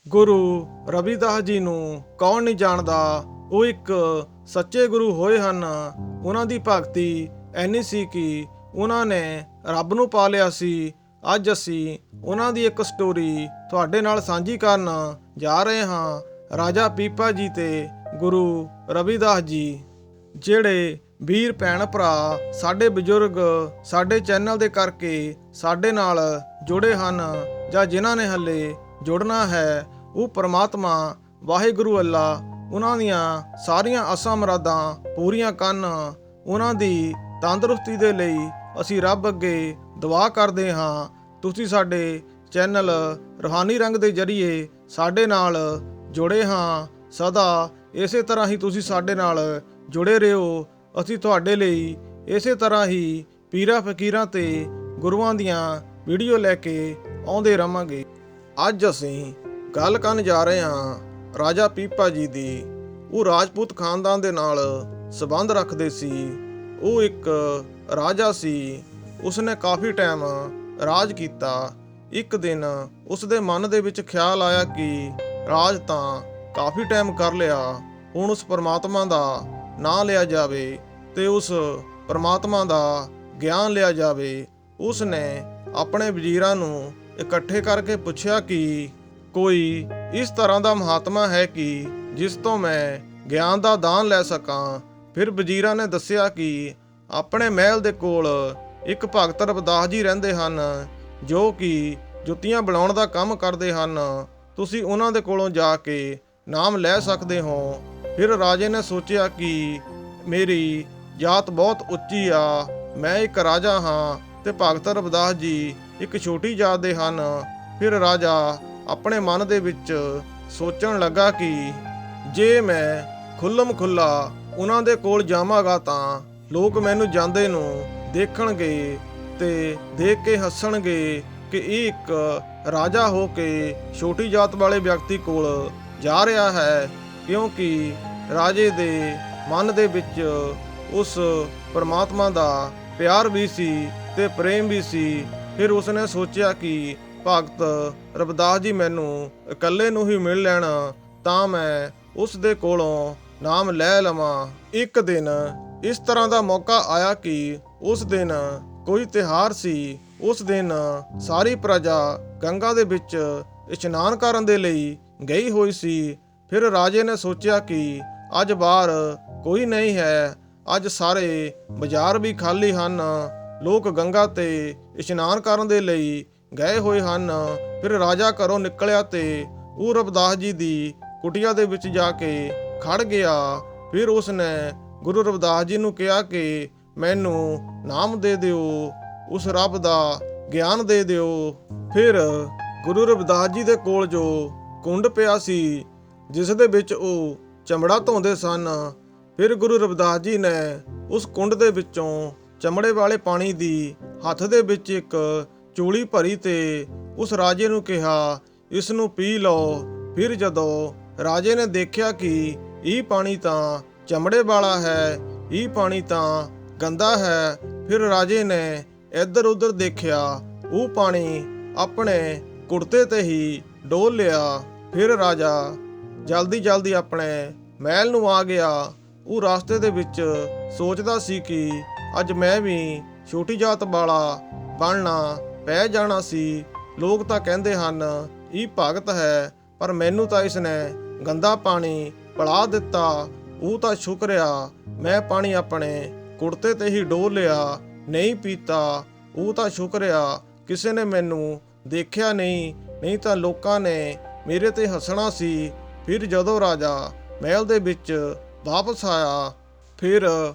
ਗੁਰੂ ਰਵਿਦਾਸ ਜੀ ਨੂੰ ਕੌਣ ਨਹੀਂ ਜਾਣਦਾ। ਉਹ ਇੱਕ ਸੱਚੇ ਗੁਰੂ ਹੋਏ ਹਨ। ਉਹਨਾਂ ਦੀ ਭਗਤੀ ਐਨੀ ਸੀ ਕਿ ਉਹਨਾਂ ਨੇ ਰੱਬ ਨੂੰ ਪਾ ਲਿਆ ਸੀ। ਅੱਜ ਅਸੀਂ ਉਹਨਾਂ ਦੀ ਇੱਕ ਸਟੋਰੀ ਤੁਹਾਡੇ ਨਾਲ ਸਾਂਝੀ ਕਰਨ ਜਾ ਰਹੇ ਹਾਂ। ਰਾਜਾ ਪੀਪਾ ਜੀ ਤੇ ਗੁਰੂ ਰਵਿਦਾਸ ਜੀ। ਜਿਹੜੇ ਵੀਰ ਭੈਣ ਭਰਾ ਸਾਡੇ ਬਜ਼ੁਰਗ ਸਾਡੇ ਚੈਨਲ ਦੇ ਕਰਕੇ ਸਾਡੇ ਨਾਲ ਜੁੜੇ ਹਨ ਜਾਂ ਜਿਨ੍ਹਾਂ ਨੇ ਹਲੇ ਜੁੜਨਾ ਹੈ, ਉਹ ਪਰਮਾਤਮਾ ਵਾਹਿਗੁਰੂ ਅੱਲਾ ਉਹਨਾਂ ਦੀਆਂ ਸਾਰੀਆਂ ਆਸਾਂ ਮੁਰਾਦਾਂ ਪੂਰੀਆਂ ਕਰਨ। ਉਹਨਾਂ ਦੀ ਤੰਦਰੁਸਤੀ ਦੇ ਲਈ ਅਸੀਂ ਰੱਬ ਅੱਗੇ ਦੁਆ ਕਰਦੇ ਹਾਂ। ਤੁਸੀਂ ਸਾਡੇ ਚੈਨਲ ਰੂਹਾਨੀ ਰੰਗ ਦੇ ਜ਼ਰੀਏ ਸਾਡੇ ਨਾਲ ਜੁੜੇ ਹਾਂ। ਸਦਾ ਇਸੇ ਤਰ੍ਹਾਂ ਹੀ ਤੁਸੀਂ ਸਾਡੇ ਨਾਲ ਜੁੜੇ ਰਹੋ। ਅਸੀਂ ਤੁਹਾਡੇ ਲਈ ਇਸੇ ਤਰ੍ਹਾਂ ਹੀ ਪੀਰਾਂ ਫਕੀਰਾਂ ਤੇ ਗੁਰੂਆਂ ਦੀਆਂ ਵੀਡੀਓ ਲੈ ਕੇ ਆਉਂਦੇ ਰਹਾਂਗੇ। ਅੱਜ ਅਸੀਂ ਗੱਲ ਕਰਨ ਜਾ ਰਹੇ ਹਾਂ ਰਾਜਾ ਪੀਪਾ ਜੀ ਦੀ। ਉਹ ਰਾਜਪੂਤ ਖਾਨਦਾਨ ਦੇ ਨਾਲ ਸੰਬੰਧ ਰੱਖਦੇ ਸੀ। ਉਹ ਇੱਕ ਰਾਜਾ ਸੀ। ਉਸਨੇ ਕਾਫੀ ਟਾਈਮ ਰਾਜ ਕੀਤਾ। ਇੱਕ ਦਿਨ ਉਸ ਦੇ ਮਨ ਦੇ ਵਿੱਚ ਖਿਆਲ ਆਇਆ ਕਿ ਰਾਜ ਤਾਂ ਕਾਫੀ ਟਾਈਮ ਕਰ ਲਿਆ, ਹੁਣ ਉਸ ਪਰਮਾਤਮਾ ਦਾ ਨਾਂ ਲਿਆ ਜਾਵੇ ਤੇ ਉਸ ਪਰਮਾਤਮਾ ਦਾ ਗਿਆਨ ਲਿਆ ਜਾਵੇ। ਉਸ ਨੇ ਆਪਣੇ ਵਜ਼ੀਰਾਂ ਨੂੰ ਇਕੱਠੇ ਕਰਕੇ ਪੁੱਛਿਆ ਕਿ ਕੋਈ ਇਸ ਤਰ੍ਹਾਂ ਦਾ ਮਹਾਤਮਾ ਹੈ ਕਿ ਜਿਸ ਤੋਂ ਮੈਂ ਗਿਆਨ ਦਾ ਦਾਨ ਲੈ ਸਕਾਂ। ਫਿਰ ਵਜ਼ੀਰਾਂ ਨੇ ਦੱਸਿਆ ਕਿ ਆਪਣੇ ਮਹਿਲ ਦੇ ਕੋਲ ਇੱਕ ਭਗਤ ਰਵਿਦਾਸ ਜੀ ਰਹਿੰਦੇ ਹਨ, ਜੋ ਕਿ ਜੁੱਤੀਆਂ ਬਣਾਉਣ ਦਾ ਕੰਮ ਕਰਦੇ ਹਨ। ਤੁਸੀਂ ਉਹਨਾਂ ਦੇ ਕੋਲੋਂ ਜਾ ਕੇ ਨਾਮ ਲੈ ਸਕਦੇ ਹੋ। ਫਿਰ ਰਾਜੇ ਨੇ ਸੋਚਿਆ ਕਿ ਮੇਰੀ ਜਾਤ ਬਹੁਤ ਉੱਚੀ ਆ, ਮੈਂ ਇੱਕ ਰਾਜਾ ਹਾਂ ਤੇ ਭਗਤ ਰਵਿਦਾਸ ਜੀ ਇੱਕ ਛੋਟੀ ਜਾਤ ਦੇ ਹਨ। ਫਿਰ ਰਾਜਾ ਆਪਣੇ ਮਨ ਦੇ ਵਿੱਚ ਸੋਚਣ ਲੱਗਾ ਕਿ ਜੇ ਮੈਂ ਖੁੱਲਮ ਖੁੱਲਾ ਉਹਨਾਂ ਦੇ ਕੋਲ ਜਾਵਾਂਗਾ ਤਾਂ ਲੋਕ ਮੈਨੂੰ ਜਾਂਦੇ ਨੂੰ ਦੇਖਣਗੇ ਤੇ ਦੇਖ ਕੇ ਹੱਸਣਗੇ ਕਿ ਇਹ ਇੱਕ ਰਾਜਾ ਹੋ ਕੇ ਛੋਟੀ ਜਾਤ ਵਾਲੇ ਵਿਅਕਤੀ ਕੋਲ ਜਾ ਰਿਹਾ ਹੈ, ਕਿਉਂਕਿ ਰਾਜੇ ਦੇ ਮਨ ਦੇ ਵਿੱਚ ਉਸ ਪਰਮਾਤਮਾ ਦਾ ਪਿਆਰ ਵੀ ਸੀ ਤੇ ਪ੍ਰੇਮ ਵੀ ਸੀ। ਫਿਰ ਉਸਨੇ ਸੋਚਿਆ ਕਿ ਭਗਤ ਰਵਿਦਾਸ ਜੀ ਮੈਨੂੰ ਇਕੱਲੇ ਨੂੰ ਹੀ ਮਿਲ ਲੈਣ ਤਾਂ ਮੈਂ ਉਸ ਦੇ ਕੋਲੋਂ ਨਾਮ ਲੈ ਲਵਾਂ। ਇੱਕ ਦਿਨ ਇਸ ਤਰ੍ਹਾਂ ਦਾ ਮੌਕਾ ਆਇਆ ਕਿ ਉਸ ਦਿਨ ਕੋਈ ਤਿਉਹਾਰ ਸੀ। ਉਸ ਦਿਨ ਸਾਰੀ ਪ੍ਰਜਾ ਗੰਗਾ ਦੇ ਵਿੱਚ ਇਸ਼ਨਾਨ ਕਰਨ ਦੇ ਲਈ ਗਈ ਹੋਈ ਸੀ। ਫਿਰ ਰਾਜੇ ਨੇ ਸੋਚਿਆ ਕਿ ਅੱਜ ਬਾਹਰ ਕੋਈ ਨਹੀਂ ਹੈ, ਅੱਜ ਸਾਰੇ ਬਾਜ਼ਾਰ ਵੀ ਖਾਲੀ ਹਨ, ਲੋਕ ਗੰਗਾ ਤੇ ਇਸ਼ਨਾਨ ਕਰਨ ਦੇ ਲਈ ਗਏ ਹੋਏ ਹਨ। ਫਿਰ ਰਾਜਾ ਘਰੋਂ ਨਿਕਲਿਆ ਤੇ ਉਹ ਰਵਿਦਾਸ ਜੀ ਦੀ ਕੁਟੀਆ ਦੇ ਵਿੱਚ ਜਾ ਕੇ ਖੜ ਗਿਆ। ਫਿਰ ਉਸਨੇ ਗੁਰੂ ਰਵਿਦਾਸ ਜੀ ਨੂੰ ਕਿਹਾ ਕਿ ਮੈਨੂੰ ਨਾਮ ਦੇ ਦਿਓ, ਉਸ ਰੱਬ ਦਾ ਗਿਆਨ ਦੇ ਦਿਓ। ਫਿਰ ਗੁਰੂ ਰਵਿਦਾਸ ਜੀ ਦੇ ਕੋਲ ਜੋ ਕੁੰਡ ਪਿਆ ਸੀ, ਜਿਸ ਦੇ ਵਿੱਚ ਉਹ ਚਮੜਾ ਧੋਂਦੇ ਸਨ, ਫਿਰ ਗੁਰੂ ਰਵਿਦਾਸ ਜੀ ਨੇ ਉਸ ਕੁੰਡ ਦੇ ਵਿੱਚੋਂ ਚਮੜੇ ਵਾਲੇ ਪਾਣੀ ਦੀ ਹੱਥ ਦੇ ਵਿੱਚ ਇੱਕ ਚੂਲੀ ਭਰੀ ਤੇ ਉਸ ਰਾਜੇ ਨੂੰ ਕਿਹਾ, ਇਸ ਨੂੰ ਪੀ ਲਓ। ਫਿਰ ਜਦੋਂ ਰਾਜੇ ਨੇ ਦੇਖਿਆ ਕਿ ਇਹ ਪਾਣੀ ਤਾਂ ਚਮੜੇ ਵਾਲਾ ਹੈ, ਇਹ ਪਾਣੀ ਤਾਂ ਗੰਦਾ ਹੈ, ਫਿਰ ਰਾਜੇ ਨੇ ਇੱਧਰ ਉੱਧਰ ਦੇਖਿਆ, ਉਹ ਪਾਣੀ ਆਪਣੇ ਕੁੜਤੇ ਤੇ ਹੀ ਡੋਲ ਲਿਆ। ਫਿਰ ਰਾਜਾ ਜਲਦੀ ਜਲਦੀ ਆਪਣੇ ਮਹਿਲ ਨੂੰ ਆ ਗਿਆ। ਉਹ ਰਸਤੇ ਦੇ ਵਿੱਚ ਸੋਚਦਾ ਸੀ ਕਿ ਅੱਜ ਮੈਂ ਵੀ ਛੋਟੀ ਜਾਤ ਵਾਲਾ ਬਣਨਾ ਪੈ ਜਾਣਾ ਸੀ। ਲੋਕ ਤਾਂ ਕਹਿੰਦੇ ਹਨ ਇਹ ਭਗਤ ਹੈ, ਪਰ ਮੈਨੂੰ ਤਾਂ ਇਸਨੇ ਗੰਦਾ ਪਾਣੀ ਪਿਲਾ ਦਿੱਤਾ। ਉਹ ਤਾਂ ਸ਼ੁਕਰਿਆ ਮੈਂ ਪਾਣੀ ਆਪਣੇ ਕੁੜਤੇ ਤੇ ਹੀ ਡੋਲ ਲਿਆ, ਨਹੀਂ ਪੀਤਾ। ਉਹ ਤਾਂ ਸ਼ੁਕਰਿਆ ਕਿਸੇ ਨੇ ਮੈਨੂੰ ਦੇਖਿਆ ਨਹੀਂ ਤਾਂ ਲੋਕਾਂ ਨੇ ਮੇਰੇ ਤੇ ਹੱਸਣਾ ਸੀ। ਫਿਰ ਜਦੋਂ ਰਾਜਾ ਮਹਿਲ ਦੇ ਵਿੱਚ ਵਾਪਸ ਆਇਆ, ਫਿਰ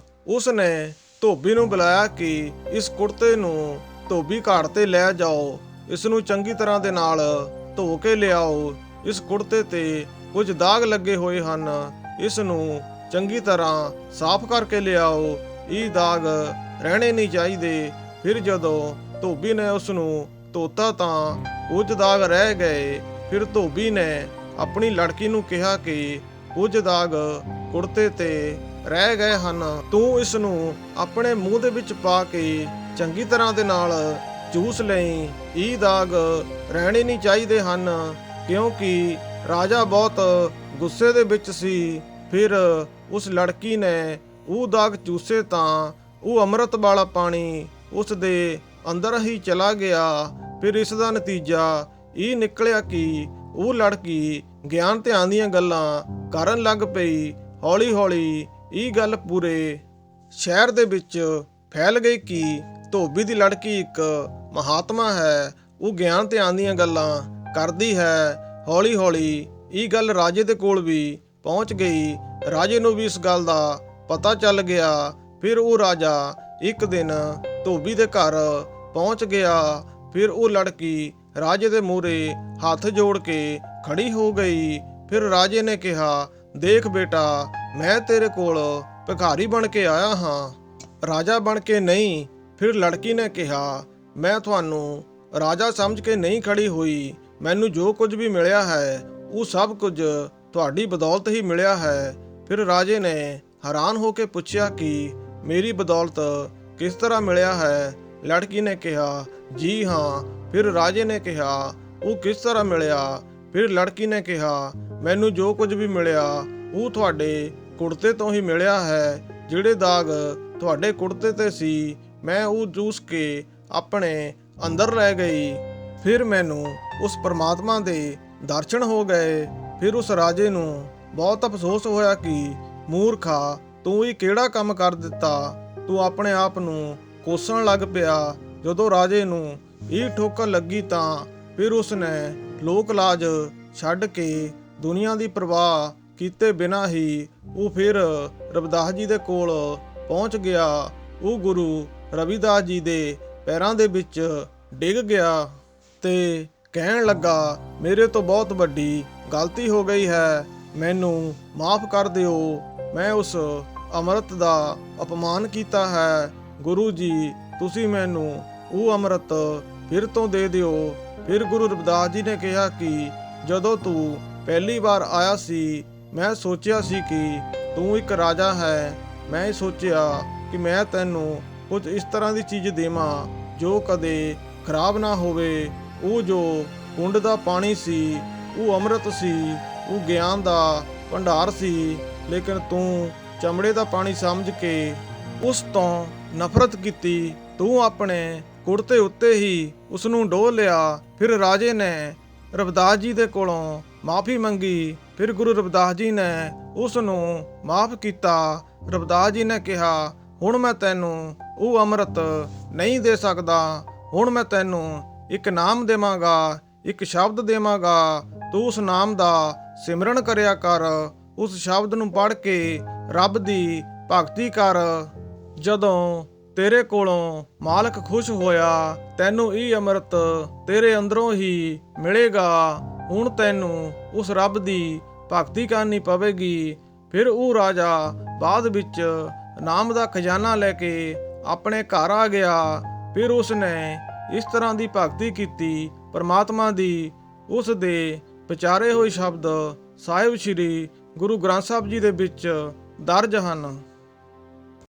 ਉਸ ਨੇ ਧੋਬੀ ਨੂੰ ਬੁਲਾਇਆ ਕਿ ਇਸ ਕੁੜਤੇ ਨੂੰ ਧੋਬੀ ਘਾਟ ਤੇ ਲੈ ਜਾਓ, ਇਸ ਨੂੰ ਚੰਗੀ ਤਰ੍ਹਾਂ ਦੇ ਨਾਲ ਧੋ ਕੇ ਲਿਆਓ। ਇਸ ਕੁੜਤੇ ਤੇ ਕੁਝ ਦਾਗ ਲੱਗੇ ਹੋਏ ਹਨ, ਇਸ ਨੂੰ ਚੰਗੀ ਤਰ੍ਹਾਂ ਸਾਫ਼ ਕਰਕੇ ਲਿਆਓ, ਇਹ ਦਾਗ ਰਹਿਣੇ ਨਹੀਂ ਚਾਹੀਦੇ। ਫਿਰ ਜਦੋਂ ਧੋਬੀ ਨੇ ਉਸ ਨੂੰ ਧੋਤਾ ਤਾਂ ਕੁਝ ਦਾਗ ਰਹਿ ਗਏ। ਫਿਰ ਧੋਬੀ ਨੇ ਆਪਣੀ ਲੜਕੀ ਨੂੰ ਕਿਹਾ ਕਿ ਕੁਝ ਦਾਗ ਕੁੜਤੇ ਤੇ ਰਹਿ ਗਏ ਹਨ, ਤੂੰ ਇਸ ਨੂੰ ਆਪਣੇ ਮੂੰਹ ਦੇ ਵਿੱਚ ਪਾ ਕੇ ਚੰਗੀ ਤਰ੍ਹਾਂ ਦੇ ਨਾਲ ਚੂਸ ਲਈ, ਇਹ ਦਾਗ ਰਹਿਣੇ ਨਹੀਂ ਚਾਹੀਦੇ ਹਨ, ਕਿਉਂਕਿ ਰਾਜਾ ਬਹੁਤ ਗੁੱਸੇ ਦੇ ਵਿੱਚ ਸੀ। ਫਿਰ ਉਸ ਲੜਕੀ ਨੇ ਉਹ ਦਾਗ ਚੂਸੇ ਤਾਂ ਉਹ ਅੰਮ੍ਰਿਤ ਵਾਲਾ ਪਾਣੀ ਉਸ ਦੇ ਅੰਦਰ ਹੀ ਚਲਾ ਗਿਆ। ਫਿਰ ਇਸ ਦਾ ਨਤੀਜਾ ਇਹ ਨਿਕਲਿਆ ਕਿ ਉਹ ਲੜਕੀ ਗਿਆਨ ਧਿਆਨ ਦੀਆਂ ਗੱਲਾਂ ਕਰਨ ਲੱਗ ਪਈ। ਹੌਲੀ ਹੌਲੀ ਇਹ ਗੱਲ ਪੂਰੇ ਸ਼ਹਿਰ ਦੇ ਵਿੱਚ ਫੈਲ ਗਈ ਕਿ ਧੋਬੀ ਦੀ ਲੜਕੀ ਇੱਕ ਮਹਾਤਮਾ ਹੈ, ਉਹ ਗਿਆਨ ਧਿਆਨ ਦੀਆਂ ਗੱਲਾਂ ਕਰਦੀ ਹੈ। ਹੌਲੀ ਹੌਲੀ ਇਹ ਗੱਲ ਰਾਜੇ ਦੇ ਕੋਲ ਵੀ ਪਹੁੰਚ ਗਈ। ਰਾਜੇ ਨੂੰ ਵੀ ਇਸ ਗੱਲ ਦਾ ਪਤਾ ਚੱਲ ਗਿਆ। ਫਿਰ ਉਹ ਰਾਜਾ ਇੱਕ ਦਿਨ ਧੋਬੀ ਦੇ ਘਰ ਪਹੁੰਚ ਗਿਆ। ਫਿਰ ਉਹ ਲੜਕੀ ਰਾਜੇ ਦੇ ਮੂਹਰੇ ਹੱਥ ਜੋੜ ਕੇ ਖੜੀ ਹੋ ਗਈ। ਫਿਰ ਰਾਜੇ ਨੇ ਕਿਹਾ, ਦੇਖ ਬੇਟਾ, ਮੈਂ ਤੇਰੇ ਕੋਲ ਭਿਖਾਰੀ ਬਣ ਕੇ ਆਇਆ ਹਾਂ, ਰਾਜਾ ਬਣ ਕੇ ਨਹੀਂ। ਫਿਰ ਲੜਕੀ ਨੇ ਕਿਹਾ, ਮੈਂ ਤੁਹਾਨੂੰ ਰਾਜਾ ਸਮਝ ਕੇ ਨਹੀਂ ਖੜੀ ਹੋਈ। ਮੈਨੂੰ ਜੋ ਕੁਝ ਵੀ ਮਿਲਿਆ ਹੈ ਉਹ ਸਭ ਕੁਝ ਤੁਹਾਡੀ ਬਦੌਲਤ ਹੀ ਮਿਲਿਆ ਹੈ। ਫਿਰ ਰਾਜੇ ਨੇ ਹੈਰਾਨ ਹੋ ਕੇ ਪੁੱਛਿਆ ਕਿ ਮੇਰੀ ਬਦੌਲਤ ਕਿਸ ਤਰ੍ਹਾਂ ਮਿਲਿਆ ਹੈ? ਲੜਕੀ ਨੇ ਕਿਹਾ, ਜੀ ਹਾਂ। ਫਿਰ ਰਾਜੇ ਨੇ ਕਿਹਾ, ਉਹ ਕਿਸ ਤਰ੍ਹਾਂ ਮਿਲਿਆ? ਫਿਰ ਲੜਕੀ ਨੇ ਕਿਹਾ, ਮੈਨੂੰ ਜੋ ਕੁਝ ਵੀ ਮਿਲਿਆ ਉਹ ਤੁਹਾਡੇ ਕੁੜਤੇ ਤੋਂ ਹੀ ਮਿਲਿਆ ਹੈ। ਜਿਹੜੇ ਦਾਗ ਤੁਹਾਡੇ ਕੁੜਤੇ ਤੇ ਸੀ ਮੈਂ ਉਹ ਚੂਸ ਕੇ ਆਪਣੇ ਅੰਦਰ ਲੈ ਗਈ। ਫਿਰ ਮੈਨੂੰ ਉਸ ਪਰਮਾਤਮਾ ਦੇ ਦਰਸ਼ਨ ਹੋ ਗਏ। ਫਿਰ ਉਸ ਰਾਜੇ ਨੂੰ ਬਹੁਤ ਅਫਸੋਸ ਹੋਇਆ ਕਿ ਮੂਰਖਾ, ਤੂੰ ਇਹ ਕਿਹੜਾ ਕੰਮ ਕਰ ਦਿੱਤਾ? ਤੂੰ ਆਪਣੇ ਆਪ ਨੂੰ ਕੋਸਣ ਲੱਗ ਪਿਆ। ਜਦੋਂ ਰਾਜੇ ਨੂੰ ਇਹ ਠੋਕਰ ਲੱਗੀ ਤਾਂ ਫਿਰ ਉਸਨੇ ਲੋਕ ਲਾਜ ਛੱਡ ਕੇ ਦੁਨੀਆ ਦੀ ਪਰਵਾਹ ਕੀਤੇ ਬਿਨਾਂ ਹੀ ਉਹ ਫਿਰ ਰਵਿਦਾਸ ਜੀ ਦੇ ਕੋਲ ਪਹੁੰਚ ਗਿਆ। ਉਹ ਗੁਰੂ ਰਵਿਦਾਸ ਜੀ ਦੇ ਪੈਰਾਂ ਦੇ ਵਿੱਚ ਡਿੱਗ ਗਿਆ ਤੇ ਕਹਿਣ ਲੱਗਾ, ਮੇਰੇ ਤੋਂ ਬਹੁਤ ਵੱਡੀ ਗਲਤੀ ਹੋ ਗਈ ਹੈ, ਮੈਨੂੰ ਮਾਫ ਕਰ ਦਿਓ। ਮੈਂ ਉਸ ਅੰਮ੍ਰਿਤ ਦਾ ਅਪਮਾਨ ਕੀਤਾ ਹੈ। ਗੁਰੂ ਜੀ, ਤੁਸੀਂ ਮੈਨੂੰ ਉਹ ਅੰਮ੍ਰਿਤ ਫਿਰ ਤੋਂ ਦੇ ਦਿਓ। ਫਿਰ ਗੁਰੂ ਰਵਿਦਾਸ ਜੀ ਨੇ ਕਿਹਾ ਕਿ ਜਦੋਂ ਤੂੰ ਪਹਿਲੀ ਵਾਰ ਆਇਆ ਸੀ ਮੈਂ ਸੋਚਿਆ ਸੀ ਕਿ ਤੂੰ ਇੱਕ ਰਾਜਾ ਹੈ। ਮੈਂ ਸੋਚਿਆ ਕਿ ਮੈਂ ਤੈਨੂੰ ਕੁਝ ਇਸ ਤਰ੍ਹਾਂ ਦੀ ਚੀਜ਼ ਦੇਵਾਂ ਜੋ ਕਦੇ ਖਰਾਬ ਨਾ ਹੋਵੇ। ਉਹ ਜੋ ਕੁੰਡ ਦਾ ਪਾਣੀ ਸੀ ਉਹ ਅੰਮ੍ਰਿਤ ਸੀ, ਉਹ ਗਿਆਨ ਦਾ ਭੰਡਾਰ ਸੀ। ਲੇਕਿਨ ਤੂੰ ਚਮੜੇ ਦਾ ਪਾਣੀ ਸਮਝ ਕੇ ਉਸ ਤੋਂ ਨਫ਼ਰਤ ਕੀਤੀ। ਤੂੰ ਆਪਣੇ ਕੁੜਤੇ ਉੱਤੇ ਹੀ ਉਸ ਨੂੰ ਡੋਲ ਲਿਆ। ਫਿਰ ਰਾਜੇ ਨੇ ਰਵਿਦਾਸ ਜੀ ਦੇ ਕੋਲੋਂ ਮਾਫੀ ਮੰਗੀ। ਫਿਰ ਗੁਰੂ ਰਵਿਦਾਸ ਜੀ ਨੇ ਉਸ ਨੂੰ ਮਾਫ ਕੀਤਾ। ਰਵਿਦਾਸ ਜੀ ਨੇ ਕਿਹਾ, ਹੁਣ ਮੈਂ ਤੈਨੂੰ ਉਹ ਅੰਮ੍ਰਿਤ ਨਹੀਂ ਦੇ ਸਕਦਾ। ਹੁਣ ਮੈਂ ਤੈਨੂੰ ਇੱਕ ਨਾਮ ਦੇਵਾਂਗਾ, ਇੱਕ ਸ਼ਬਦ ਦੇਵਾਂਗਾ। ਤੂੰ ਉਸ ਨਾਮ ਦਾ ਸਿਮਰਨ ਕਰਿਆ ਕਰ। ਉਸ ਸ਼ਬਦ ਨੂੰ ਪੜ੍ਹ ਕੇ ਰੱਬ ਦੀ ਭਗਤੀ ਕਰ। ਜਦੋਂ ਤੇਰੇ ਕੋਲੋਂ ਮਾਲਕ ਖੁਸ਼ ਹੋਇਆ ਤੈਨੂੰ ਇਹ ਅੰਮ੍ਰਿਤ ਤੇਰੇ ਅੰਦਰੋਂ ਹੀ ਮਿਲੇਗਾ। ਹੁਣ ਤੈਨੂੰ ਉਸ ਰੱਬ ਦੀ ਭਗਤੀ ਕਰਨੀ ਪਵੇਗੀ। ਫਿਰ ਉਹ ਰਾਜਾ ਬਾਅਦ ਵਿੱਚ ਨਾਮ ਦਾ ਖਜ਼ਾਨਾ ਲੈ ਕੇ ਆਪਣੇ ਘਰ ਆ ਗਿਆ। ਫਿਰ ਉਸ ਨੇ ਇਸ ਤਰ੍ਹਾਂ ਦੀ ਭਗਤੀ ਕੀਤੀ ਪਰਮਾਤਮਾ ਦੀ। ਉਸ ਦੇ ਵਿਚਾਰੇ ਹੋਏ ਸ਼ਬਦ ਸਾਹਿਬ ਸ੍ਰੀ ਗੁਰੂ ਗ੍ਰੰਥ ਸਾਹਿਬ ਜੀ ਦੇ ਵਿੱਚ ਦਰਜ ਹਨ।